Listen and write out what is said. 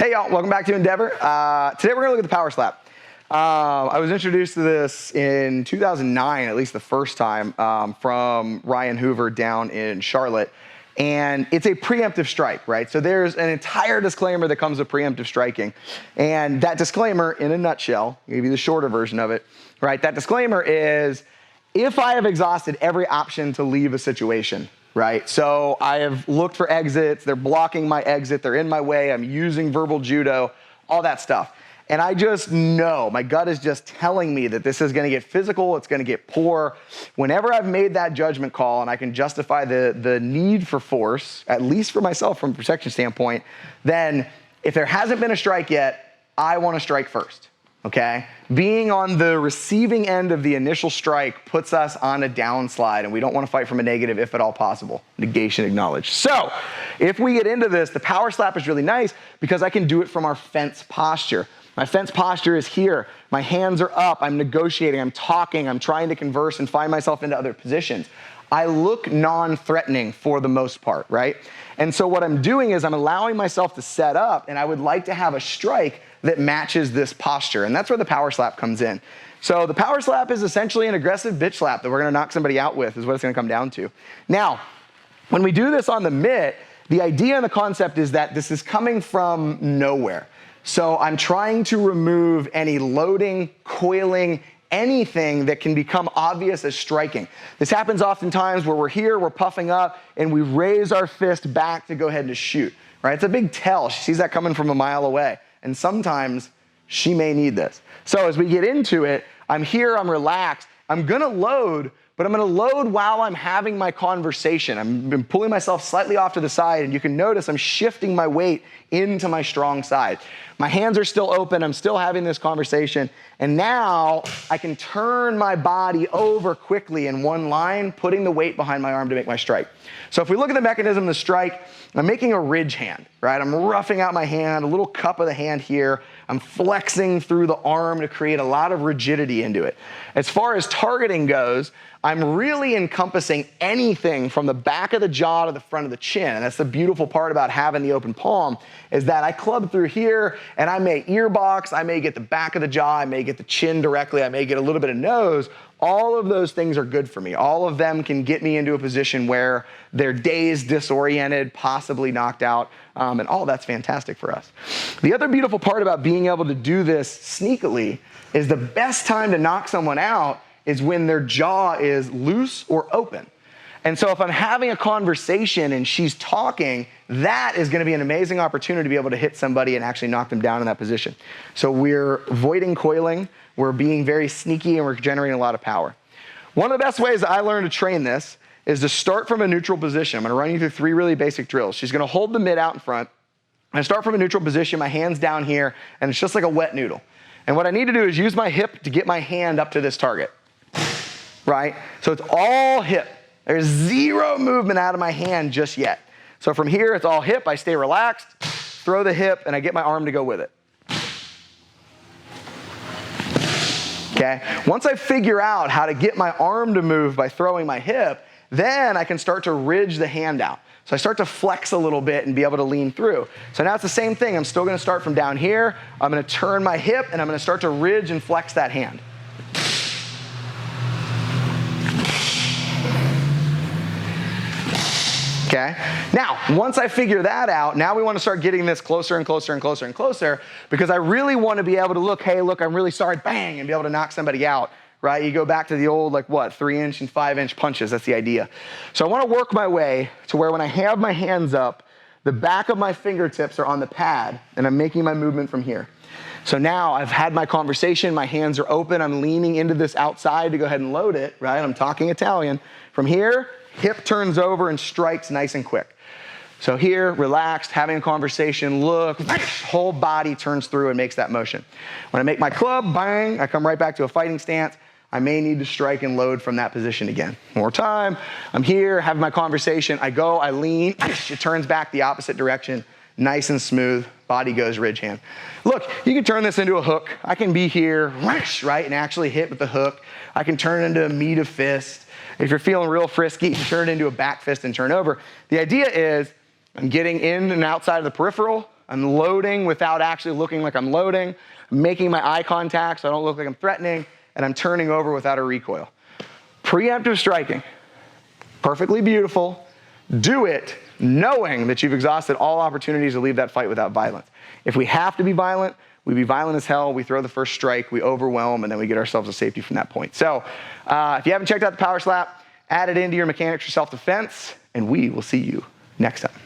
Hey y'all, welcome back to Endeavor. Today we're gonna look at the power slap. I was introduced to this in 2009, at least the first time, from Ryan Hoover down in Charlotte. And it's a preemptive strike, right? So there's an entire disclaimer that comes with preemptive striking. And that disclaimer, in a nutshell, I'll give you the shorter version of it, right? That disclaimer is, if I have exhausted every option to leave a situation, right? So I have looked for exits, they're blocking my exit, they're in my way, I'm using verbal judo, all that stuff. And I just know, my gut is just telling me that this is gonna get physical, it's gonna get poor. Whenever I've made that judgment call and I can justify the need for force, at least for myself from a protection standpoint, then if there hasn't been a strike yet, I wanna strike first. Okay? Being on the receiving end of the initial strike puts us on a downslide, and we don't want to fight from a negative if at all possible. Negation acknowledged. So, if we get into this, the power slap is really nice because I can do it from our fence posture. My fence posture is here. My hands are up. I'm negotiating. I'm talking. I'm trying to converse and find myself into other positions. I look non-threatening for the most part, right? And so what I'm doing is I'm allowing myself to set up, and I would like to have a strike that matches this posture. And that's where the power slap comes in. So the power slap is essentially an aggressive bitch slap that we're gonna knock somebody out with, is what it's gonna come down to. Now, when we do this on the mitt, the idea and the concept is that this is coming from nowhere. So I'm trying to remove any loading, coiling, anything that can become obvious as striking. This happens oftentimes where we're here, we're puffing up, and we raise our fist back to go ahead and shoot, right? It's a big tell. She sees that coming from a mile away. And sometimes she may need this. So as we get into it, I'm here, I'm relaxed, I'm gonna load, but I'm gonna load while I'm having my conversation. I'm pulling myself slightly off to the side, and you can notice I'm shifting my weight into my strong side. My hands are still open, I'm still having this conversation, and now I can turn my body over quickly in one line, putting the weight behind my arm to make my strike. So if we look at the mechanism of the strike, I'm making a ridge hand, right? I'm roughing out my hand, a little cup of the hand here. I'm flexing through the arm to create a lot of rigidity into it. As far as targeting goes, I'm really encompassing anything from the back of the jaw to the front of the chin. And that's the beautiful part about having the open palm, is that I club through here and I may ear box, I may get the back of the jaw, I may get the chin directly, I may get a little bit of nose. All of those things are good for me. All of them can get me into a position where they're dazed, disoriented, possibly knocked out, and all that's fantastic for us. The other beautiful part about being able to do this sneakily is the best time to knock someone out is when their jaw is loose or open. And so if I'm having a conversation and she's talking, that is gonna be an amazing opportunity to be able to hit somebody and actually knock them down in that position. So we're avoiding coiling, we're being very sneaky, and we're generating a lot of power. One of the best ways that I learned to train this is to start from a neutral position. I'm gonna run you through 3 really basic drills. She's gonna hold the mitt out in front. I start from a neutral position, my hand's down here, and it's just like a wet noodle. And what I need to do is use my hip to get my hand up to this target, right? So it's all hip. There's zero movement out of my hand just yet. So from here, it's all hip, I stay relaxed, throw the hip, and I get my arm to go with it. Okay? Once I figure out how to get my arm to move by throwing my hip, then I can start to ridge the hand out. So I start to flex a little bit and be able to lean through. So now it's the same thing. I'm still gonna start from down here. I'm gonna turn my hip, and I'm gonna start to ridge and flex that hand. Okay? Now, once I figure that out, now we want to start getting this closer and closer and closer and closer, because I really want to be able to look, hey, look, I'm really sorry, bang, and be able to knock somebody out, right? You go back to the old, 3-inch and 5-inch punches. That's the idea. So I want to work my way to where when I have my hands up, the back of my fingertips are on the pad, and I'm making my movement from here. So now I've had my conversation, my hands are open, I'm leaning into this outside to go ahead and load it, right? I'm talking Italian. From here, hip turns over and strikes nice and quick. So here, relaxed, having a conversation, look, whole body turns through and makes that motion. When I make my club, bang, I come right back to a fighting stance. I may need to strike and load from that position again. More time, I'm here, having my conversation, I go, I lean, it turns back the opposite direction, nice and smooth, body goes ridge hand. Look, you can turn this into a hook. I can be here, right, and actually hit with the hook. I can turn it into a meat of fist. If you're feeling real frisky, you can turn it into a back fist and turn over. The idea is I'm getting in and outside of the peripheral, I'm loading without actually looking like I'm loading. I'm making my eye contact so I don't look like I'm threatening, and I'm turning over without a recoil. Preemptive striking, perfectly beautiful. Do it knowing that you've exhausted all opportunities to leave that fight without violence. If we have to be violent, we be violent as hell, we throw the first strike, we overwhelm, and then we get ourselves a safety from that point. So if you haven't checked out the Power Slap, add it into your mechanics for self-defense, and we will see you next time.